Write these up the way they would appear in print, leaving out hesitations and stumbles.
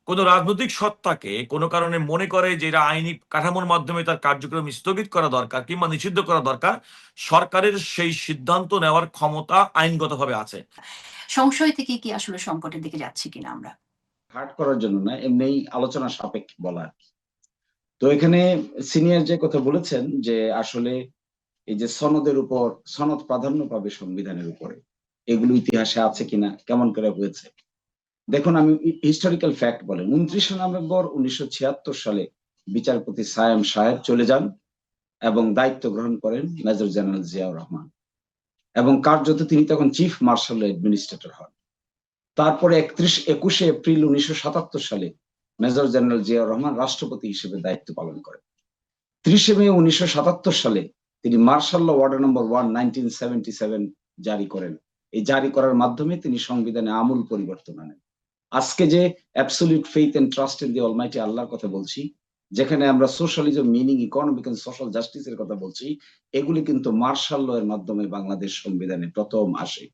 কোনো রাজনৈতিক সত্তাকে কোনো কারণে মনে করে যে এরা আইনি কাঠামোর মাধ্যমে তার কার্যক্রম স্থগিত করা দরকার কিংবা নিষিদ্ধ করা দরকার, সরকারের সেই সিদ্ধান্ত নেওয়ার ক্ষমতা আইনগতভাবে আছে। সংশয় থেকে কি আসলে সংকটের দিকে যাচ্ছি কিনা আমরা? হার্ট করার জন্য না, এমনি আলোচনা সাপেক্ষে বলা আর কি। তো এখানে সিনিয়র যে কথা বলেছেন যে আসলে এই যে সনদের উপর সনদ প্রাধান্য পাবে সংবিধানের উপরে, এগুলো ইতিহাসে আছে কিনা, কেমন করে হয়েছে। দেখুন, আমি হিস্টোরিক্যাল ফ্যাক্ট বলেন, 29শে নভেম্বর 1976 সালে বিচারপতি সায়েম সাহেব চলে যান এবং দায়িত্ব গ্রহণ করেন মেজর জেনারেল জিয়াউর রহমান, এবং কার্যত তিনি তখন চিফ মার্শাল অ্যাডমিনিস্ট্রেটর হন। তারপরে 21শে এপ্রিল 1977 সালে মেজর জেনারেল জিয়াউর রহমান রাষ্ট্রপতি হিসেবে দায়িত্ব পালন করেন। 30শে মে 1977 সালে তিনি মার্শাল ল অর্ডার নম্বর 1 1977 জারি করেন। এই জারি করার মাধ্যমে তিনি সংবিধানে আমূল পরিবর্তন আনেন। আজকে যে absolute faith and trust in the almighty আল্লাহর কথা বলছি, যেখানে আমরা socialism, meaning, economic and social জাস্টিসের কথা বলছি, এগুলি কিন্তু মার্শাল ল এর মাধ্যমে বাংলাদেশ সংবিধানে প্রথম আসে।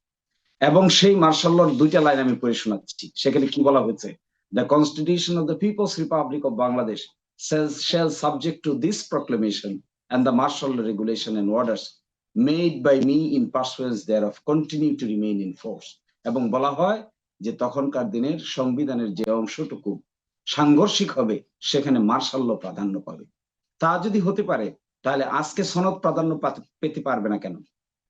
এবং সেই মার্শাল লর দুইটা লাইন আমি পড়ে শোনাচ্ছি। সেখানে কি বলা হয়েছে? The constitution of the people's republic of Bangladesh shall subject to this proclamation and the martial law regulation and orders made by me in pursuance thereof continue to remain in force. এবং বলা হয় যে তখনকার দিনের সংবিধানের যে অংশটুকু সাংঘর্ষিক হবে সেখানে মার্শাল ল প্রাধান্য পাবে। তা যদি হতে পারে, তাহলে আজকে সনদ প্রাধান্য পেতে পারবে না কেন?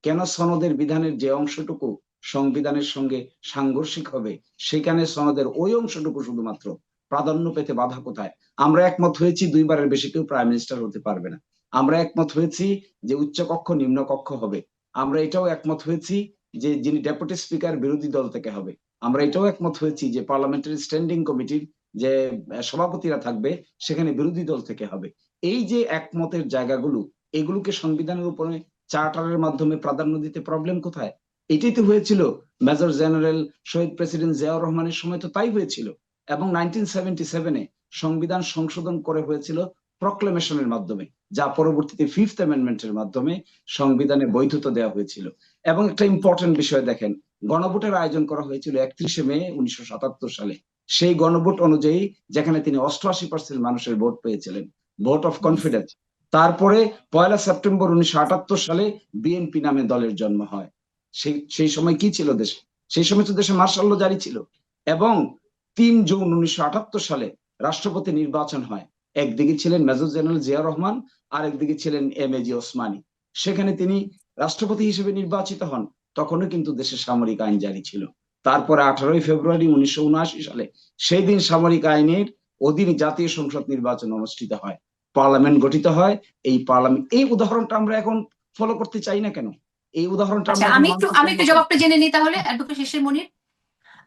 কেন সনদের বিধানের যে অংশটুকু সংবিধানের সঙ্গে সাংঘর্ষিক হবে সেখানে সনদের ওই অংশটুকু শুধুমাত্র প্রাধান্য পেতে বাধা কোথায়? আমরা একমত হয়েছি 2বারের বেশি কেউ প্রাইম মিনিস্টার হতে পারবে না। আমরা একমত হয়েছি যে উচ্চকক্ষ নিম্নকক্ষ হবে। আমরা এটাও একমত হয়েছি যে যিনি ডেপুটি স্পিকার বিরোধী দল থেকে হবে। আমরা এটাও একমত হয়েছি যে পার্লামেন্টারি স্ট্যান্ডিং কমিটির যে সভাপতিরা থাকবে সেখানে বিরোধী দল থেকে হবে। এই যে একমতের জায়গাগুলো, এগুলোকে সংবিধানের উপরে চার্টারের মাধ্যমে প্রাধান্য দিতে প্রবলেম কোথায়? এটাই তো হয়েছিল মেজর জেনারেল শহীদ প্রেসিডেন্ট জিয়াউর রহমানের সময়, তো তাই হয়েছিল। এবং 1977-এ সংবিধান সংশোধন করে হয়েছিল প্রক্লেমেশনের মাধ্যমে, যা পরবর্তীতে 5th অ্যামেন্ডমেন্টের মাধ্যমে সংবিধানে বৈধতা দেওয়া হয়েছিল। এবং একটা ইম্পর্টেন্ট বিষয় দেখেন, গণভোটের আয়োজন করা হয়েছিল 31শে মে 1977 সালে। সেই গণভোট অনুযায়ী যেখানে তিনি 88% মানুষের ভোট পেয়েছিলেন, ভোট অফ কনফিডেন্স। তারপরে 1 সেপ্টেম্বর 1978 সালে বিএনপি নামে দলের জন্ম হয়। সেই সময় কি ছিল দেশে? সেই সময় তো দেশে মার্শাল ল জারি ছিল। এবং 3 জুন 1978 সালে রাষ্ট্রপতি নির্বাচন হয়। একদিকে ছিলেন মেজর জেনারেল জিয়াউর রহমান, আর একদিকে ছিলেন এম.এ.জি. ওসমানী। সেখানে তিনি রাষ্ট্রপতি হিসেবে নির্বাচিত হন। তখনও কিন্তু দেশে সামরিক আইন জারি ছিল। তারপরে 18ই ফেব্রুয়ারি 1979 সালে সেই দিন সামরিক আইনের অধীনে জাতীয় সংসদ নির্বাচন অনুষ্ঠিত হয়, পার্লামেন্ট গঠিত হয়। এই উদাহরণটা আমরা এখন ফলো করতে চাই না কেন? এই উদাহরণটা আমি একটু জবাবটা জেনে নিই তাহলে। অ্যাডভোকেট শিশির মনির,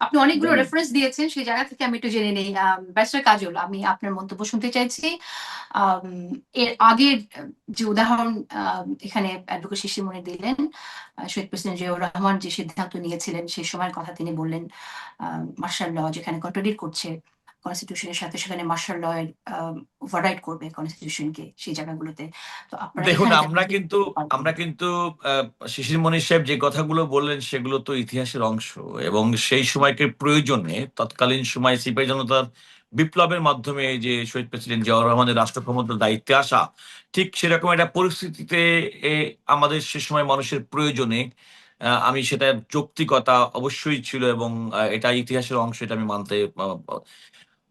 আপনি অনেকগুলো রেফারেন্স দিয়েছেন, সেই জায়গা থেকে আমি একটু জেনে নেই। ব্যারিস্টার কাজল, আমি আপনার মন্তব্য শুনতে চাইছি। এর আগের যে উদাহরণ এখানে অ্যাডভোকেট শিশির মনির দিলেন, শহীদ প্রেসিডেন্ট জিয়াউর রহমান যে সিদ্ধান্ত নিয়েছিলেন সেই সময়ের কথা তিনি বললেন, মার্শাল ল যেখানে কন্ট্রাডিক্ট করছে কনস্টিটিউশনের সাথে, সেখানে মার্শাল ল এর ওভাররাইড করবে কনস্টিটিউশনকে সেই জায়গাগুলোতে। তো আপনারা দেখুন, আমরা কিন্তু শিশির মনির সাহেব যে কথাগুলো বললেন সেগুলো তো ইতিহাসের অংশ, এবং সেই সময়কে প্রয়োজনে তৎকালীন সময় সিপাহী জনতার বিপ্লবের মাধ্যমে যে শহীদ প্রেসিডেন্ট জিয়াউর রহমানের রাষ্ট্র ক্ষমতার দায়িত্বে আসা, ঠিক সেরকম একটা পরিস্থিতিতে আমাদের সে সময় মানুষের প্রয়োজনে আমি সেটা যৌক্তিকতা অবশ্যই ছিল, এবং এটা ইতিহাসের অংশ, এটা আমি মানতে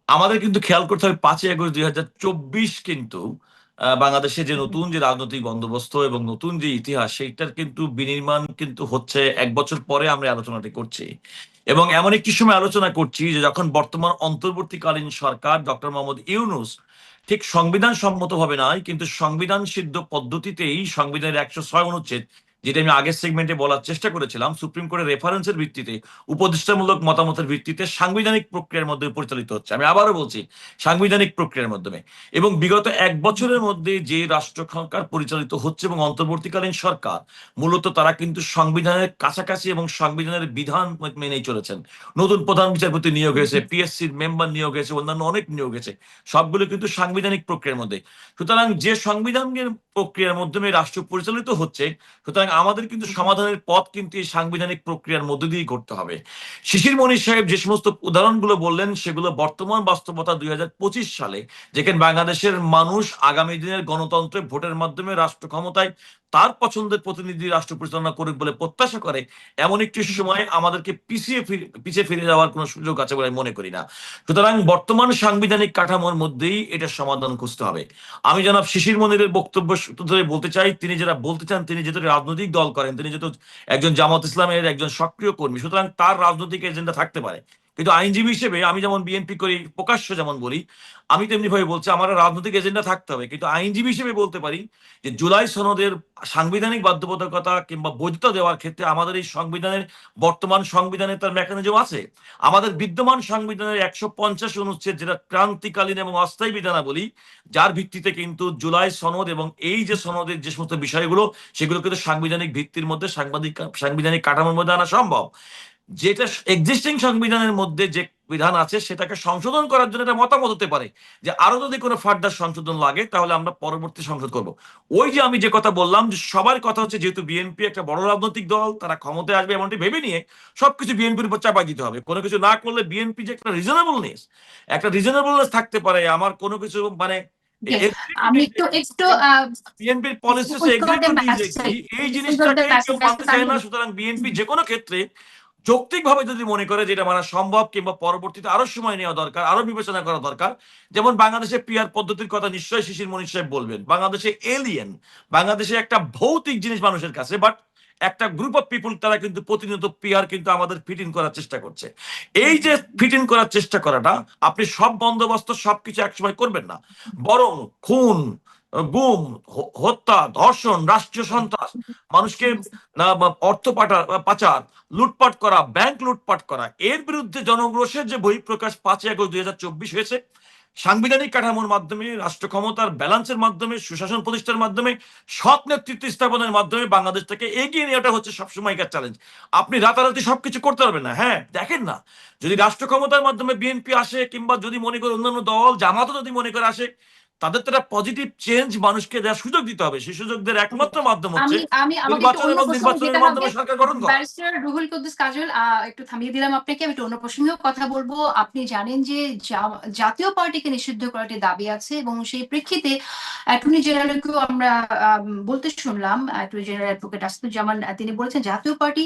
আমাদের কিন্তু খেয়াল করতে হবে 5ই আগস্ট 2024 কিন্তু বাংলাদেশে যে নতুন যে রাজনৈতিক বন্দোবস্ত এবং নতুন যে ইতিহাস, সেইটার কিন্তু বিনির্মাণ কিন্তু হচ্ছে 1 বছর পরে আমরা আলোচনাটি করছি। এবং এমন একটি সময় আলোচনা করছি যে যখন বর্তমান অন্তর্বর্তীকালীন সরকার ডক্টর মোহাম্মদ ইউনূস ঠিক সংবিধান সম্মতভাবে নয় কিন্তু সংবিধান সিদ্ধ পদ্ধতিতেই সংবিধানের 106 অনুচ্ছেদ, যেটা আমি আগের সেগমেন্টে বলার চেষ্টা করেছিলাম, সুপ্রিম কোর্টের রেফারেন্সের ভিত্তিতে, উপদেষ্টামূলক মতামতের ভিত্তিতে সাংবিধানিক প্রক্রিয়ার মধ্যে পরিচালিত হচ্ছে। আমি আবারও বলছি, সাংবিধানিক প্রক্রিয়ার মাধ্যমে। এবং বিগত 1 বছরের মধ্যে যে রাষ্ট্র সরকার পরিচালিত হচ্ছে এবং অন্তর্বর্তীকালীন সরকার, মূলত তারা কিন্তু সংবিধানের কাছাকাছি এবং সংবিধানের বিধান মেনেই চলেছেন। নতুন প্রধান বিচারপতি নিয়োগ হয়েছে, পিএসসির মেম্বার নিয়োগ হয়েছে, অন্যান্য অনেক নিয়োগ হয়েছে, সবগুলো কিন্তু সাংবিধানিক প্রক্রিয়ার মধ্যে। সুতরাং যে সংবিধানের প্রক্রিয়ার মাধ্যমে রাষ্ট্র পরিচালিত হচ্ছে, সুতরাং আমাদের কিন্তু সমাধানের পথ কিন্তু এই সাংবিধানিক প্রক্রিয়ার মধ্য দিয়েই করতে হবে। শিশির মনির সাহেব যে সমস্ত উদাহরণগুলো বললেন সেগুলো বর্তমান বাস্তবতা 2025 সালে, যেখানে বাংলাদেশের মানুষ আগামী দিনের গণতন্ত্রে ভোটের মাধ্যমে রাষ্ট্র ক্ষমতায় তার পছন্দের প্রতিনিধি রাষ্ট্র পরিচালনা করুক বলে প্রত্যাশা করে, এমন একটি সময় আমাদেরকে পিছিয়ে ফিরে যাওয়ার কোনো সুযোগ আছে বলে আমি মনে করি না। সুতরাং বর্তমান সাংবিধানিক কাঠামোর মধ্যেই এটার সমাধান খুঁজতে হবে। আমি জনাব শিশির মনিরের বক্তব্য ধরে বলতে চাই, তিনি যেটা বলতে চান, তিনি যেহেতু রাজনৈতিক দল করেন, তিনি যেহেতু একজন জামাত ইসলামের একজন সক্রিয় কর্মী, সুতরাং তার রাজনৈতিক এজেন্ডা থাকতে পারে। কিন্তু আইনজীবী হিসেবে আমি যেমন বিএনপি করি, প্রকাশ্য যেমন বলি, আমি তেমনি ভাবে বলছি আমার রাজনৈতিক এজেন্ডা থাকতে হবে। কিন্তু আইনজীবী হিসেবে বলতে পারি যে জুলাই সনদের সাংবিধানিক বাধ্যবাধকতা কিংবা বৈধতা দেওয়ার ক্ষেত্রে আমাদের এই সংবিধানের, বর্তমান সংবিধানে তার মেকানিজম আছে। আমাদের বিদ্যমান সংবিধানের 150 অনুচ্ছেদ, যেটা ক্রান্তিকালীন এবং অস্থায়ী বিধানাবলী, যার ভিত্তিতে কিন্তু জুলাই সনদ এবং এই যে সনদের যে সমস্ত বিষয়গুলো, সেগুলো কিন্তু সাংবিধানিক ভিত্তির মধ্যে, সাংবিধানিক কাঠামোর মধ্যে আনা সম্ভব। যেটা এক্সিস্টিং সংবিধানের মধ্যে যে বিধান আছে সেটাকে সংশোধন করার জন্য একটা মতামত হতে পারে যে আরো যদি কোনো ফার্দার সংশোধন লাগে তাহলে আমরা পরবর্তী সংশোধন করব। ওই যে আমি যে কথা বললাম যে সবার কথা হচ্ছে, যেহেতু বিএনপি একটা বড় রাজনৈতিক দল, তারা ক্ষমতায় আসবে এমনটি ভেবে নিয়ে সবকিছু বিএনপির উপর চাপাই দিতে হবে। কোনো কিছু না করলে বিএনপি যে একটা রিজনেবলনেস থাকতে পারে, আমার কোনো কিছু মানে Yes, আমি একটু বিএনপির পলিসি উইথ দ্য মেসেজ, এই উইথ দ্য জিনিসটাকে কেউ মেসেজ মানতে চায় না। সুতরাং বিএনপি যে কোনো ক্ষেত্রে যৌক্তিকভাবে যদি মনে করে যে এটা মানা সম্ভব কিংবা পরবর্তীতে আরো সময় নেওয়া দরকার, আরো বিবেচনা করা দরকার, যেমন বাংলাদেশে পিআর পদ্ধতির কথা নিশ্চয়ই শিশির মনির সাহেব বলবেন। বাংলাদেশে এলিয়েন, বাংলাদেশে একটা ভৌতিক জিনিস মানুষের কাছে, বাট একটা গ্রুপ অফ পিপুল তারা কিন্তু প্রতিনিয়ত পিআর কিন্তু আমাদের ফিট ইন করার চেষ্টা করছে। এই যে ফিট ইন করার চেষ্টা করাটা, আপনি সব বন্দোবস্ত সবকিছু একসময় করবেন না, বরং খুন, গুম, হত্যা, ধর্ষণ, রাষ্ট্রীয় সন্ত্রাস, মানুষকে অর্থ পাচার, লুটপাট করা, ব্যাংক লুটপাট করা, এর বিরুদ্ধে জনরোষের যে বহিঃপ্রকাশ 5ই আগস্ট 2024 হয়েছে, সাংবিধানিক কাঠামোর মাধ্যমে, রাষ্ট্র ক্ষমতার ব্যালেন্সের মাধ্যমে, সুশাসন প্রতিষ্ঠার মাধ্যমে, সৎ নেতৃত্ব স্থাপনের মাধ্যমে বাংলাদেশটাকে এগিয়ে নেওয়াটা হচ্ছে সবসময়কার চ্যালেঞ্জ। আপনি রাতারাতি সবকিছু করতে পারবেন না। হ্যাঁ, দেখেন না, যদি রাষ্ট্র ক্ষমতার মাধ্যমে বিএনপি আসে কিংবা যদি মনে করে অন্যান্য দল, জামাতও যদি মনে করে আসে, তাদের তো একটা পজিটিভ চেঞ্জ মানুষকে দেওয়ার সুযোগ দিতে হবে। সেই সুযোগদের একমাত্র মাধ্যম হচ্ছে আমি আমাকে একটু নির্বাচন অন্য এবং প্রসঙ্গে নির্বাচনের যেতে হবে। মাধ্যমে সরকার গঠন করা। ব্যারিস্টার রুহুল কুদ্দুস কাজল, একটু থামিয়ে দিলাম আপনাকে। আমি একটু অন্য প্রসঙ্গেও কথা বলবো। আপনি জানেন যে জাতীয় পার্টিকে নিষিদ্ধ করার একটি দাবি আছে এবং সেই প্রেক্ষিতে অ্যাটর্নি জেনারেলকেও আমরা বলতে শুনলাম, অ্যাটর্নি জেনারেল অ্যাডভোকেট আসাদুজ্জামান, তিনি বলেছেন জাতীয় পার্টি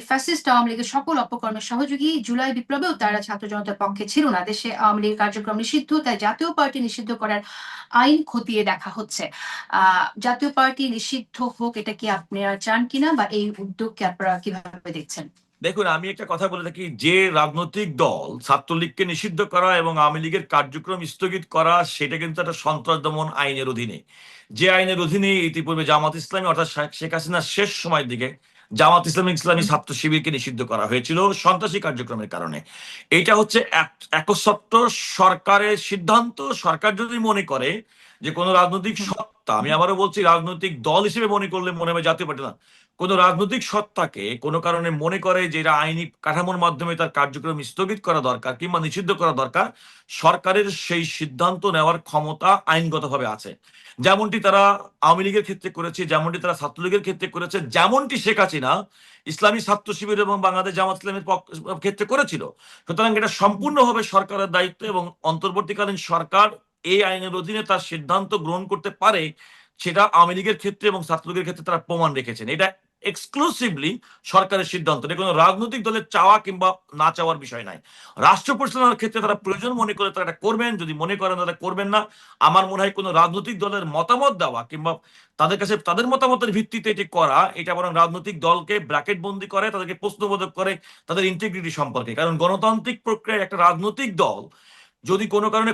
ফ্যাসিস্ট আওয়ামী লীগের সকল অপকর্মের সহযোগী, জুলাই বিপ্লবেও তারা ছাত্র জনতার পক্ষে ছিল না, দেশে আওয়ামী লীগের কার্যক্রম নিষিদ্ধ, তাই জাতীয় পার্টি নিষিদ্ধ করার আইন খতিয়ে দেখা হচ্ছে। জাতীয় পার্টি নিষিদ্ধ হোক, এটা কি আপনারা চান কিনা, বা এই উদ্যোগকে আপনারা কিভাবে দেখছেন? দেখুন, আমি একটা কথা বলে থাকি, যে রাজনৈতিক দল ছাত্রলীগকে নিষিদ্ধ করা এবং আওয়ামী লীগের কার্যক্রম স্থগিত করা, সেটা কিন্তু একটা সন্ত্রাস দমন আইনের অধীনে। যে আইনের অধীনে ইতিপূর্বে জামাত ইসলামী অর্থাৎ শেখ হাসিনার শেষ সময়ের দিকে জামাত ইসলামী ছাত্র শিবিরকে নিষিদ্ধ করা হয়েছিল সন্ত্রাসী কার্যক্রমের কারণে। এটা হচ্ছে একচ্ছত্র সরকারের সিদ্ধান্ত। সরকার যদি মনে করে যে কোনো রাজনৈতিক সত্তা, আমি আবারও বলছি, রাজনৈতিক দল হিসেবে মনে করলে মনে হবে জাতীয় পার্টি না, কোনো রাজনৈতিক সত্তাকে কোনো কারণে মনে করে যে এরা আইনি কাঠামোর মাধ্যমে তার কার্যক্রম স্থগিত করা দরকার কিংবা নিষিদ্ধ করা দরকার, সরকারের সেই সিদ্ধান্ত নেওয়ার ক্ষমতা আইনগতভাবে আছে। যেমনটি তারা আওয়ামী লীগের ক্ষেত্রে করেছে, যেমনটি তারা ছাত্রলীগের ক্ষেত্রে করেছে, যেমনটি শেখ হাসিনা ইসলামী ছাত্র শিবির এবং বাংলাদেশ জামাত ইসলামের ক্ষেত্রে করেছিল। সুতরাং এটা সম্পূর্ণভাবে সরকারের দায়িত্ব এবং অন্তর্বর্তীকালীন সরকার এই আইনের অধীনে তার সিদ্ধান্ত গ্রহণ করতে পারে, সেটা আওয়ামী লীগের ক্ষেত্রে এবং ছাত্রলীগের ক্ষেত্রে তারা প্রমাণ রেখেছেন। এটা এক্সক্লুসিভলি সরকারের সিদ্ধান্ত, এটা কোনো রাজনৈতিক দলের চাওয়া কিংবা না চাওয়ার বিষয় নাই। রাষ্ট্র পরিচালনার ক্ষেত্রে তারা প্রয়োজন মনে করে তারা এটা করবেন, যদি মনে করেন তারা করবেন না। আমার মনে হয় কোনো রাজনৈতিক দলের মতামত দেওয়া কিংবা তাদের কাছে তাদের মতামতের ভিত্তিতে এটি করা, এটা বরং রাজনৈতিক দলকে ব্র্যাকেট বন্দি করে, তাদেরকে প্রশ্নবোধক করে তাদের ইন্টিগ্রিটি সম্পর্কে। কারণ গণতান্ত্রিক প্রক্রিয়ায় একটা রাজনৈতিক দল যদি কোনো কারণে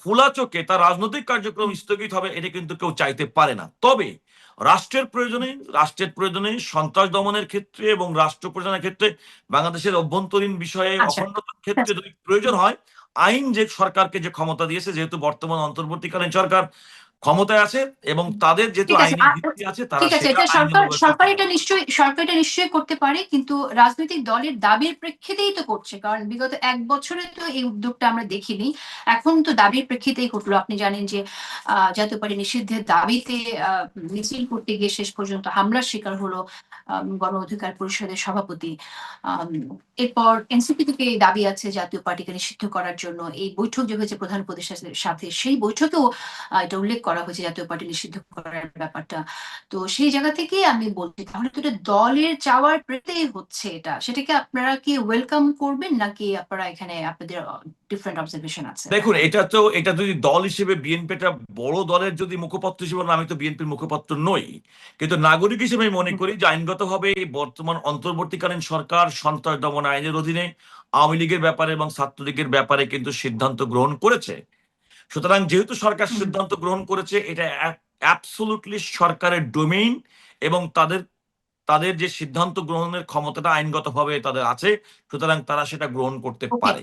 খোলা চোখে তার রাজনৈতিক কার্যক্রম স্থগিত হবে, এটা কিন্তু কেউ চাইতে পারে না। তবে রাষ্ট্রের প্রয়োজনে সন্ত্রাস দমনের ক্ষেত্রে এবং রাষ্ট্র পরিচালনার ক্ষেত্রে, বাংলাদেশের অভ্যন্তরীণ বিষয়ে অখণ্ডতার ক্ষেত্রে যদি প্রয়োজন হয়, আইন যে সরকারকে যে ক্ষমতা দিয়েছে, যেহেতু বর্তমান অন্তর্বর্তীকালীন সরকার ক্ষমতায় আছে এবং তাদের যেহেতু ঠিক আছে আইনি ভিত্তি আছে তারা ঠিক আছে, সেটা এটা আইনের ব্যবস্থা সরকার করবে। এটা নিশ্চয়ই করতে পারে, কিন্তু রাজনৈতিক দলের দাবির প্রেক্ষিতেই তো করছে, কারণ বিগত 1 বছরে তো এই উদ্যোগটা আমরা দেখিনি, এখন তো দাবির প্রেক্ষিতেই ঘটলো। আপনি জানেন যে জাতীয় পার্টি নিষিদ্ধের দাবিতে মিছিল করতে গিয়ে শেষ পর্যন্ত হামলার শিকার হলো গণ অধিকার পরিষদের সভাপতি। আম, এরপর এনসিপি থেকে এই দাবি আছে জাতীয় পার্টিকে নিষিদ্ধ করার জন্য। এই বৈঠক যে হয়েছে প্রধান উপদেষ্টার সাথে, সেই বৈঠকেও এটা উল্লেখ করা হয়েছে জাতীয় পার্টি নিষিদ্ধ করার ব্যাপারটা। তো সেই জায়গা থেকেই আমি বলছি, তাহলে তো এটা দলের চাওয়ার প্রেতেই হচ্ছে, এটা সেটাকে আপনারা কি ওয়েলকাম করবেন, নাকি আপনারা এখানে আপনাদের ডিফারেন্ট অবজারভেশন আছে? দেখুন, এটা যদি দল হিসেবে বিএনপিটা বড় দলের যদি মুখপাত্র হিসেবে বলেন, আমি তো বিএনপির মুখপাত্র নই, কিন্তু নাগরিক হিসেবে আমি মনে করি যে আইনগতভাবে এই বর্তমান অন্তর্বর্তীকালীন সরকার সন্ত্রাস দমন আইনের অধীনে আওয়ামী লীগের ব্যাপারে এবং ছাত্রলীগের ব্যাপারে কিন্তু সিদ্ধান্ত গ্রহণ করেছে। সুতরাং যেহেতু সরকার হুম। সিদ্ধান্ত গ্রহণ করেছে, এটা অ্যাবসোলুটলি সরকারের ডোমেইন এবং তাদের তাদের যে সিদ্ধান্ত গ্রহণের ক্ষমতাটা আইনগতভাবে তাদের আছে, সুতরাং তারা সেটা গ্রহণ করতে ওকে, পারে।